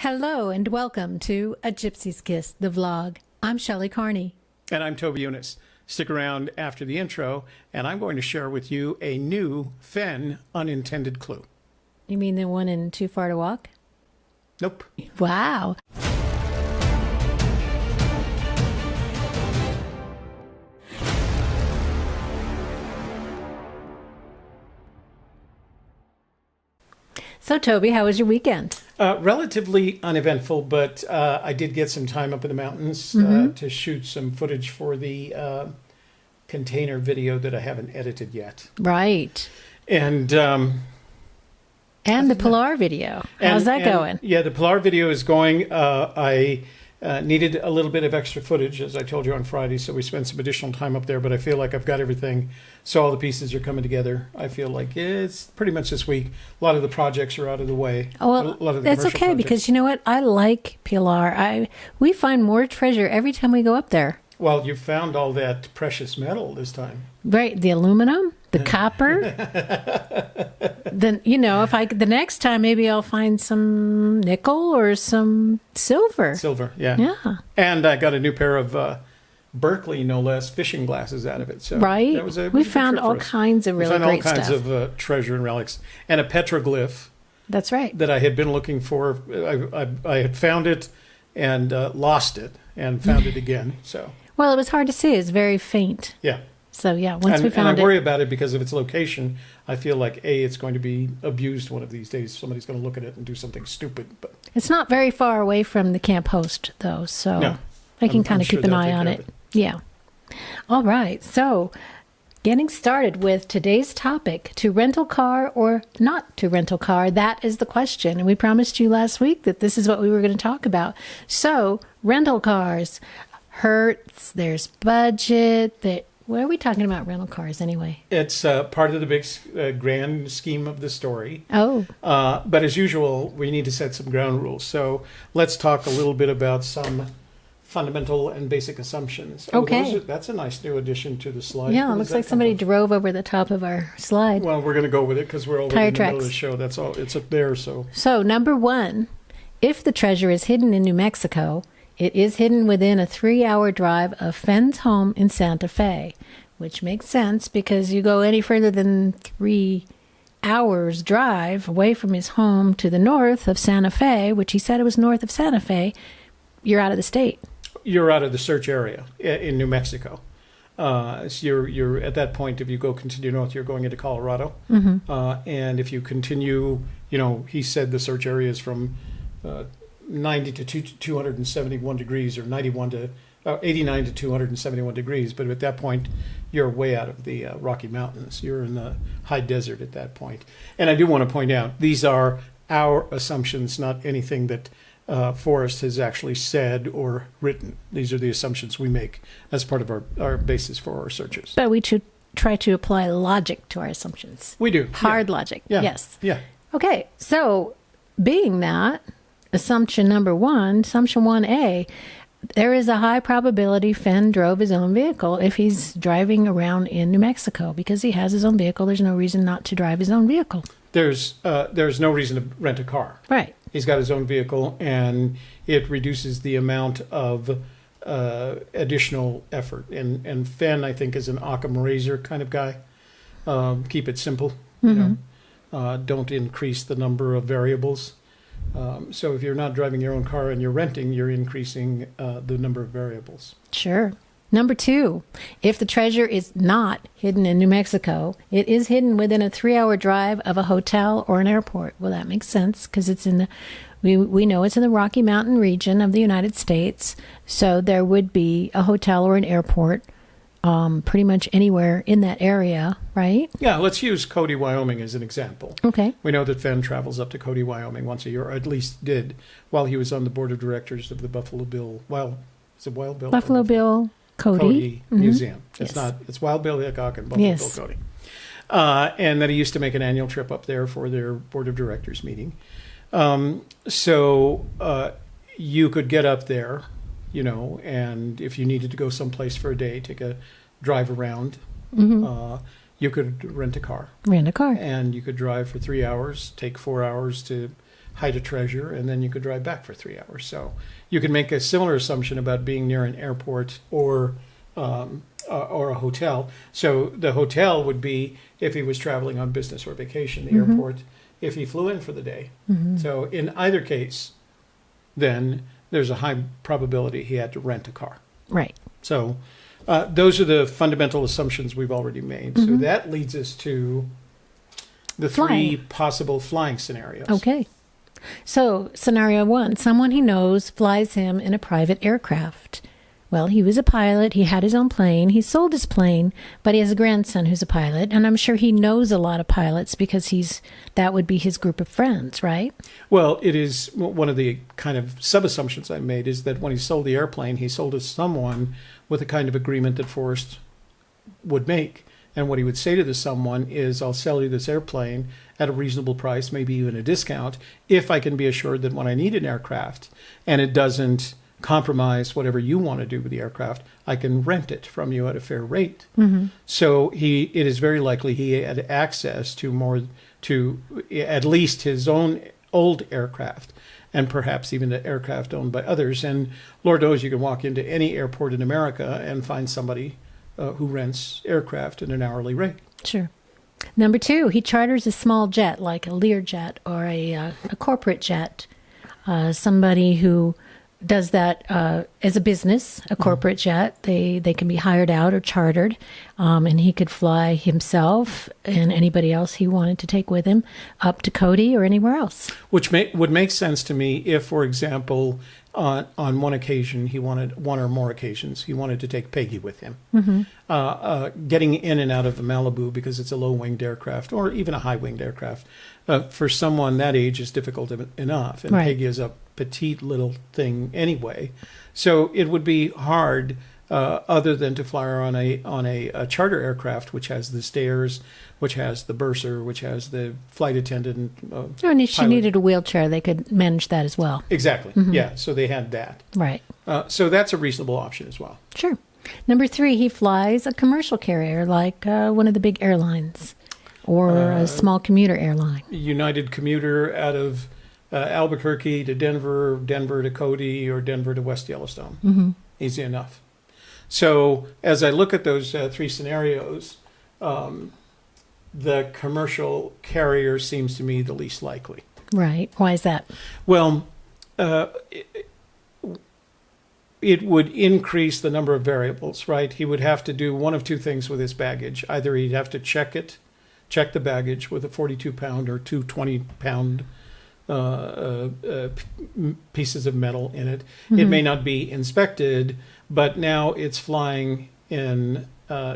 Hello and welcome to A Gypsy Kiss, the vlog. I'm Shelley Carney. And I'm Toby Eunice. Stick around after the intro, and I'm going to share with you a new Fenn unintended clue. You mean the one in Too Far to Walk? Nope. Wow. So, Toby, how was your weekend? Relatively uneventful, but I did get some time up in the mountains to shoot some footage for the container video that I haven't edited yet. Right. And the Pilar video. How's that going? Yeah, the Pilar video is going. I needed a little bit of extra footage, as I told you on Friday, so we spent some additional time up there, but I feel like I've got everything, so all the pieces are coming together. I feel like it's pretty much this week. A lot of the projects are out of the way. Oh, well, a lot of the that's commercial okay, projects. because you know what? I like Pilar. We find more treasure every time we go up there. Well, you found all that precious metal this time. Right, the aluminum, the copper. Then, the next time maybe I'll find some nickel or some silver. Silver, yeah. Yeah. And I got a new pair of Berkeley, no less, fishing glasses out of it. So right. That was a we good found trip for all us. kinds of really great stuff. We found all kinds of treasure and relics. And a petroglyph. That's right. That I had been looking for. I had found it and lost it and found it again. So. Well, it was hard to see. It's very faint. Yeah. So, yeah, once we found it. And I worry about it because of its location. I feel like, it's going to be abused one of these days. Somebody's going to look at it and do something stupid. But it's not very far away from the camp host, though, so no, I can kind of keep an eye on it. Yeah. All right. So, getting started with today's topic, to rental car or not to rental car, that is the question. And we promised you last week that this is what we were going to talk about. So, rental cars, Hertz, there's budget, what are we talking about rental cars anyway? It's part of the big grand scheme of the story. Oh. But as usual, we need to set some ground rules. So let's talk a little bit about some fundamental and basic assumptions. Okay. That's a nice new addition to the slide. Yeah, it looks like somebody drove over the top of our slide. Well, we're going to go with it because we're already in the middle of the show. That's all. It's up there. So number one, if the treasure is hidden in New Mexico, it is hidden within a 3-hour drive of Fenn's home in Santa Fe, which makes sense because you go any further than 3 hours drive away from his home to the north of Santa Fe, which he said it was north of Santa Fe, you're out of the state. You're out of the search area in New Mexico. So you're at that point, if you continue north, you're going into Colorado. Mm-hmm. And if you continue, he said the search area is from 90 to 271 degrees, or 89 to 271 degrees. But at that point, you're way out of the Rocky Mountains. You're in the high desert at that point. And I do want to point out, these are our assumptions, not anything that Forrest has actually said or written. These are the assumptions we make as part of our basis for our searches. But we should try to apply logic to our assumptions. We do. Hard logic. Yeah. Yes. Yeah. Okay. So being that, assumption number one, assumption 1A, there is a high probability Fenn drove his own vehicle if he's driving around in New Mexico. Because he has his own vehicle, there's no reason not to drive his own vehicle. There's no reason to rent a car. Right. He's got his own vehicle, and it reduces the amount of additional effort. And Fenn, I think, is an Occam razor kind of guy. Keep it simple. Mm-hmm. Don't increase the number of variables. So if you're not driving your own car and you're renting, you're increasing the number of variables. Sure. Number two, if the treasure is not hidden in New Mexico, it is hidden within a 3-hour drive of a hotel or an airport. Well, that makes sense because it's we know it's in the Rocky Mountain region of the United States. So there would be a hotel or an airport pretty much anywhere in that area, right? Yeah, let's use Cody, Wyoming as an example. Okay. We know that Fenn travels up to Cody, Wyoming once a year, or at least did while he was on the board of directors of the Buffalo Bill. Buffalo Bill Cody mm-hmm. Museum. Yes. It's Wild Bill Hickok and Buffalo Bill Cody. And that he used to make an annual trip up there for their board of directors meeting. So you could get up there, and if you needed to go someplace for a day, take a drive around, Mm-hmm. You could rent a car. Rent a car. And you could drive for 3 hours, take 4 hours to hide a treasure, and then you could drive back for 3 hours. So you can make a similar assumption about being near an airport or a hotel. So the hotel would be if he was traveling on business or vacation. The airport if he flew in for the day. So in either case, then there's a high probability he had to rent a car. Right. So those are the fundamental assumptions we've already made. So that leads us to the three possible flying scenarios. Okay. So scenario 1, someone he knows flies him in a private aircraft. Well, he was a pilot. He had his own plane. He sold his plane, but he has a grandson who's a pilot, and I'm sure he knows a lot of pilots because that would be his group of friends, right? Well, it is one of the kind of sub-assumptions I made is that when he sold the airplane, he sold it to someone with a kind of agreement that Forrest would make. And what he would say to this someone is, I'll sell you this airplane at a reasonable price, maybe even a discount, if I can be assured that when I need an aircraft and it doesn't compromise whatever you want to do with the aircraft, I can rent it from you at a fair rate. So it is very likely he had access to at least his own old aircraft, and perhaps even the aircraft owned by others. And Lord knows you can walk into any airport in America and find somebody who rents aircraft at an hourly rate. Sure. Number 2, he charters a small jet like a Learjet or a corporate jet. Somebody who does that as a business, a corporate jet. They can be hired out or chartered, and he could fly himself and anybody else he wanted to take with him up to Cody or anywhere else. Which would make sense to me if, for example, on one occasion, one or more occasions, he wanted to take Peggy with him. Getting in and out of the Malibu because it's a low-winged aircraft or even a high-winged aircraft, for someone that age is difficult enough. And right. Peggy is a petite little thing anyway. So it would be hard other than to fly her on a charter aircraft, which has the stairs, which has the bursar, which has the flight attendant. And if she needed a wheelchair, they could manage that as well. Exactly. Yeah. So they had that. Right. So that's a reasonable option as well. Sure. Number 3, he flies a commercial carrier like one of the big airlines or a small commuter airline. United Commuter out of Albuquerque to Denver, Denver to Cody, or Denver to West Yellowstone. Easy enough. So as I look at those 3 scenarios, the commercial carrier seems to me the least likely. Right. Why is that? Well, it would increase the number of variables, right? He would have to do one of 2 things with his baggage. Either he'd have to check the baggage with a 42-pound or 2 20-pound pieces of metal in it. It may not be inspected, but now it's flying in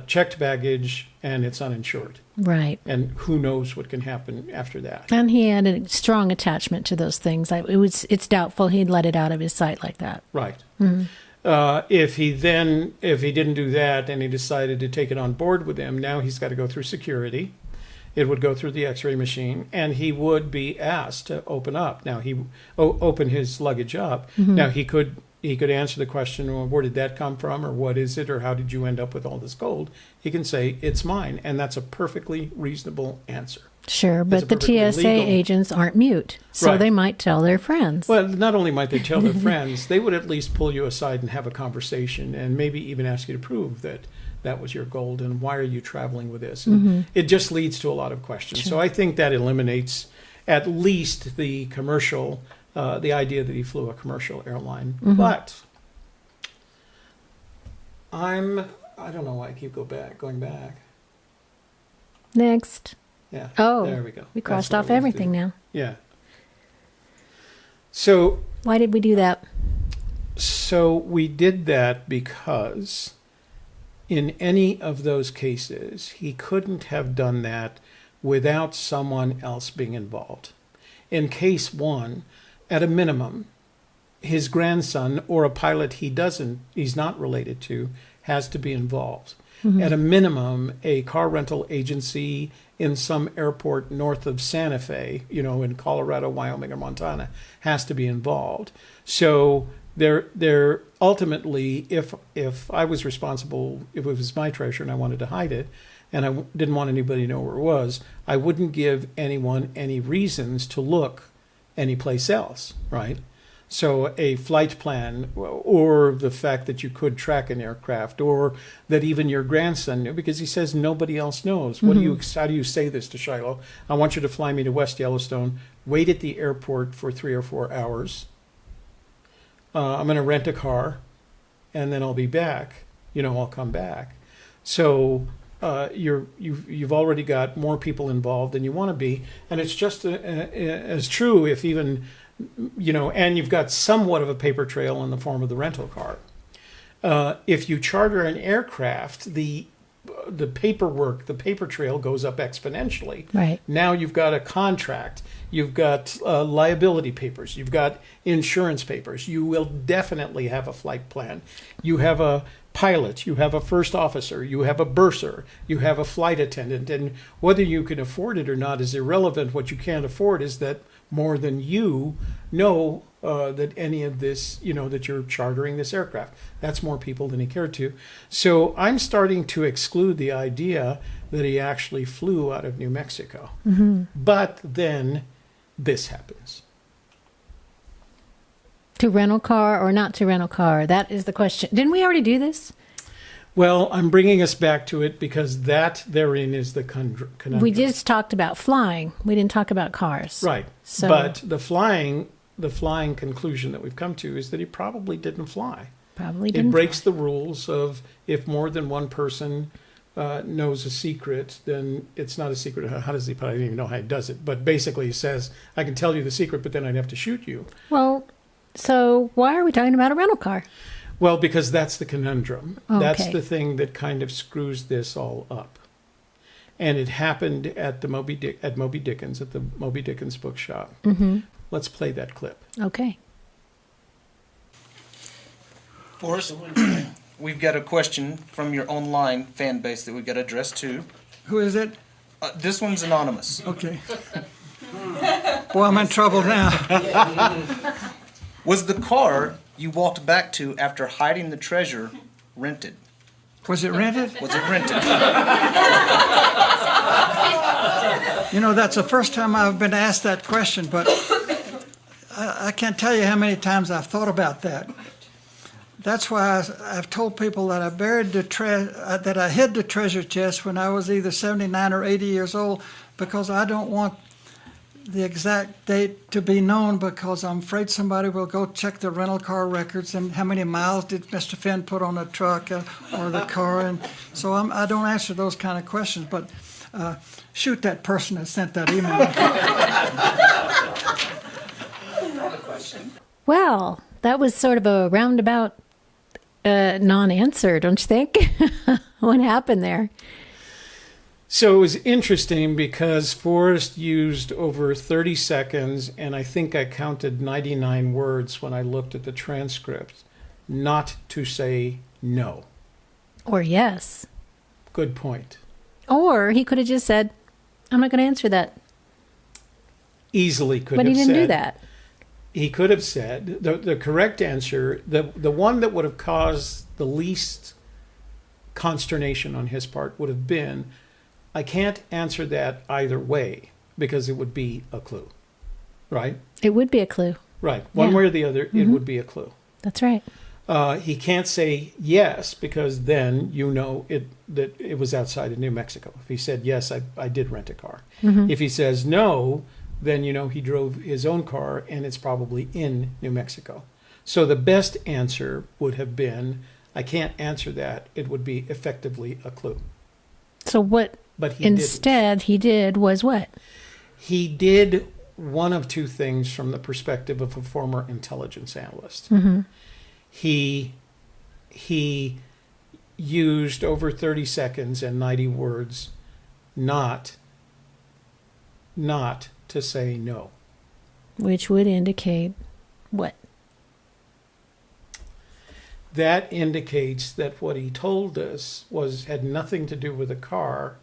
checked baggage and it's uninsured. Right. And who knows what can happen after that. And he had a strong attachment to those things. It's doubtful he'd let it out of his sight like that. Right. If he didn't do that and he decided to take it on board with him, now he's got to go through security. It would go through the X-ray machine, and he would be asked to open up. Now open his luggage up. Now he could answer the question, well, where did that come from, or what is it, or how did you end up with all this gold? He can say, it's mine, and that's a perfectly reasonable answer. Sure, but the TSA agents aren't mute, so Right. they might tell their friends. Well, not only might they tell their friends, they would at least pull you aside and have a conversation and maybe even ask you to prove that was your gold and why are you traveling with this? And it just leads to a lot of questions. Sure. So I think that eliminates at least the commercial, the idea that he flew a commercial airline. But I don't know why I keep going back. Next. Yeah. Oh, there we go. We crossed That's off what I wanted to everything do. now. Yeah. So Why did we do that? So we did that because in any of those cases, he couldn't have done that without someone else being involved. In case 1, at a minimum, his grandson or a pilot he's not related to has to be involved. At a minimum, a car rental agency in some airport north of Santa Fe, in Colorado, Wyoming, or Montana, has to be involved. So there ultimately, if I was responsible, if it was my treasure and I wanted to hide it, and I didn't want anybody to know where it was, I wouldn't give anyone any reasons to look anyplace else, right? So a flight plan, or the fact that you could track an aircraft, or that even your grandson knew, because he says nobody else knows. How do you say this to Shiloh? I want you to fly me to West Yellowstone, wait at the airport for 3 or 4 hours. I'm going to rent a car, and then I'll be back. I'll come back. So you've already got more people involved than you want to be, and it's just as true if even, and you've got somewhat of a paper trail in the form of the rental car. If you charter an aircraft, the paperwork, the paper trail goes up exponentially. Right. Now you've got a contract, you've got liability papers, you've got insurance papers. You will definitely have a flight plan. You have a pilot, you have a first officer, you have a bursar, you have a flight attendant, and whether you can afford it or not is irrelevant. What you can't afford is that more than you know that any of this, that you're chartering this aircraft. That's more people than he cared to. So I'm starting to exclude the idea that he actually flew out of New Mexico. But then this happens. To rental car or not to rental car? That is the question. Didn't we already do this? Well, I'm bringing us back to it because that therein is the conundrum. We just talked about flying. We didn't talk about cars. Right. So, but the flying conclusion that we've come to is that he probably didn't fly. Probably didn't. It breaks the rules of if more than one person knows a secret, then it's not a secret. How does he? I don't even know how he does it. But basically, he says, "I can tell you the secret, but then I'd have to shoot you." Well, so why are we talking about a rental car? Well, because that's the conundrum. Okay. That's the thing that kind of screws this all up. And it happened at the Moby Dickens, at the Moby Dickens bookshop. Let's play that clip. Okay. Forrest, we've got a question from your online fan base that we've got to address to. Who is it? This one's anonymous. Okay. Boy, I'm in trouble now. Was the car you walked back to after hiding the treasure rented? Was it rented? Was it rented? That's the first time I've been asked that question, but I can't tell you how many times I've thought about that. That's why I've told people that I buried that I hid the treasure chest when I was either 79 or 80 years old, because I don't want the exact date to be known, because I'm afraid somebody will go check the rental car records and how many miles did Mr. Fenn put on the truck or the car, and so I don't answer those kind of questions. But shoot that person that sent that email. Well, that was sort of a roundabout non-answer, don't you think? What happened there? So it was interesting because Forrest used over 30 seconds, and I think I counted 99 words when I looked at the transcript, not to say no. Or yes. Good point. Or he could have just said, I'm not going to answer that. Easily could but have said. But he didn't do that. He could have said, the correct answer, the one that would have caused the least consternation on his part would have been, I can't answer that either way, because it would be a clue, right? It would be a clue. Right. One way or the other, it would be a clue. That's right. He can't say yes, because then that it was outside of New Mexico. If he said yes, I did rent a car. If he says no, then he drove his own car and it's probably in New Mexico. So the best answer would have been, I can't answer that. It would be effectively a clue. So what he did was what? He did one of two things from the perspective of a former intelligence analyst. He used over 30 seconds and 90 words not to say no. Which would indicate what? That indicates that what he told us had nothing to do with a car.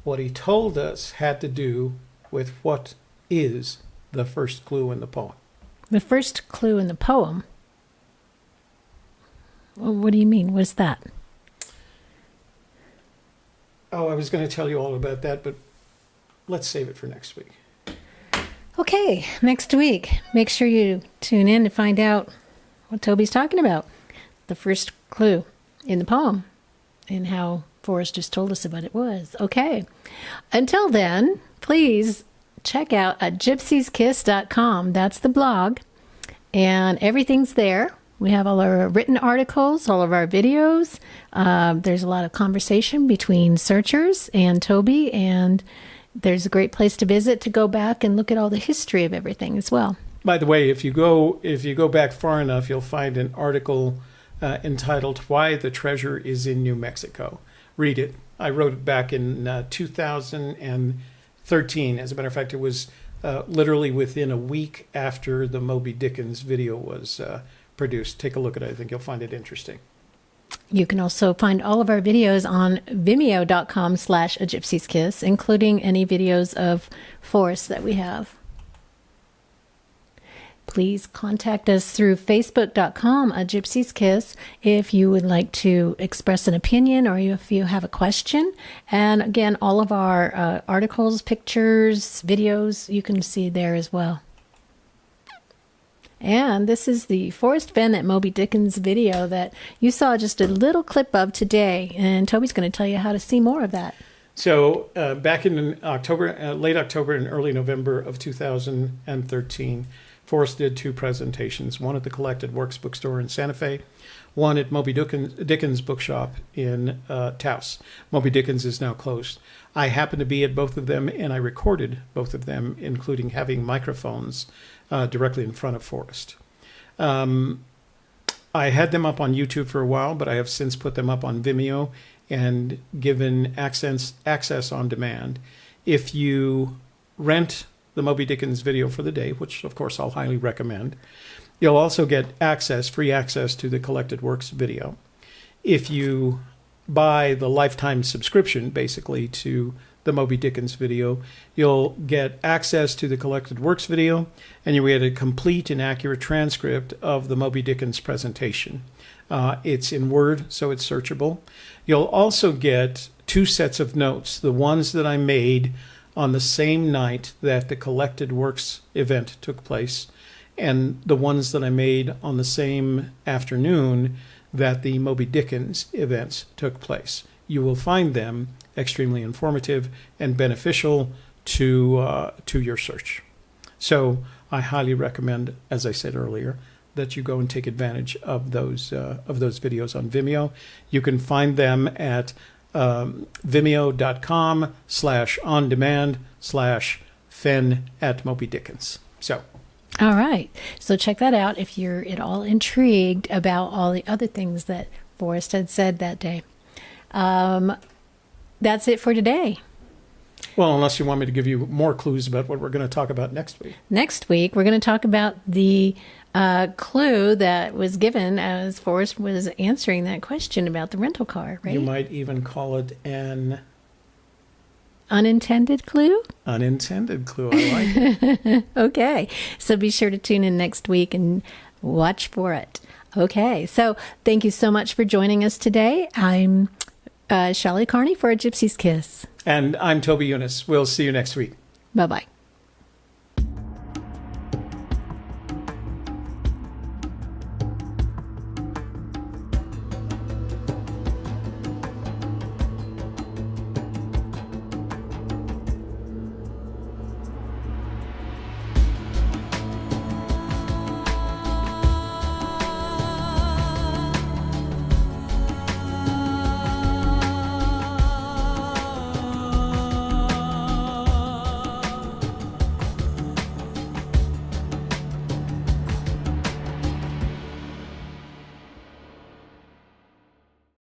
What he told us had to do with what is the first clue in the poem. The first clue in the poem? Well, what do you mean? What's that? Oh, I was going to tell you all about that, but let's save it for next week. Okay, next week, make sure you tune in to find out what Toby's talking about. The first clue in the poem and how Forrest just told us what it was. Okay. Until then, please check out gypsieskiss.com. That's the blog. And everything's there. We have all our written articles, all of our videos. There's a lot of conversation between searchers and Toby, and there's a great place to visit to go back and look at all the history of everything as well. By the way, if you go back far enough, you'll find an article entitled "Why the Treasure is in New Mexico." Read it. I wrote it back in 2013. As a matter of fact, it was literally within a week after the Moby Dickens video was produced. Take a look at it. I think you'll find it interesting. You can also find all of our videos on vimeo.com/agypsieskiss, including any videos of Forrest that we have. Please contact us through facebook.com/agypsieskiss if you would like to express an opinion or if you have a question. And again, all of our articles, pictures, videos, you can see there as well. And this is the Forrest Fenn at Moby Dickens video that you saw just a little clip of today. And Toby's going to tell you how to see more of that. So back in October, late October and early November of 2013, Forrest did two presentations, one at the Collected Works bookstore in Santa Fe, one at Moby Dickens bookshop in Taos. Moby Dickens is now closed. I happened to be at both of them, and I recorded both of them, including having microphones directly in front of Forrest. I had them up on YouTube for a while, but I have since put them up on Vimeo and given access on demand. If you rent the Moby Dickens video for the day, which of course I'll highly recommend, you'll also get free access to the Collected Works video. If you buy the lifetime subscription, basically, to the Moby Dickens video, you'll get access to the Collected Works video, and you'll get a complete and accurate transcript of the Moby Dickens presentation. It's in Word, so it's searchable. You'll also get two sets of notes, the ones that I made on the same night that the Collected Works event took place, and the ones that I made on the same afternoon that the Moby Dickens events took place. You will find them extremely informative and beneficial to your search. So I highly recommend, as I said earlier, that you go and take advantage of those videos on Vimeo. You can find them at vimeo.com/on-demand/Fenn at Moby Dickens. So. All right. So check that out if you're at all intrigued about all the other things that Forrest had said that day. That's it for today. Well, unless you want me to give you more clues about what we're going to talk about next week. Next week, we're going to talk about the clue that was given as Forrest was answering that question about the rental car, right? You might even call it an unintended clue? Unintended clue. I like it. Okay. So be sure to tune in next week and watch for it. Okay. So thank you so much for joining us today. I'm Shelley Carney for A Gypsy's Kiss. And I'm Toby Eunice. We'll see you next week. Bye-bye.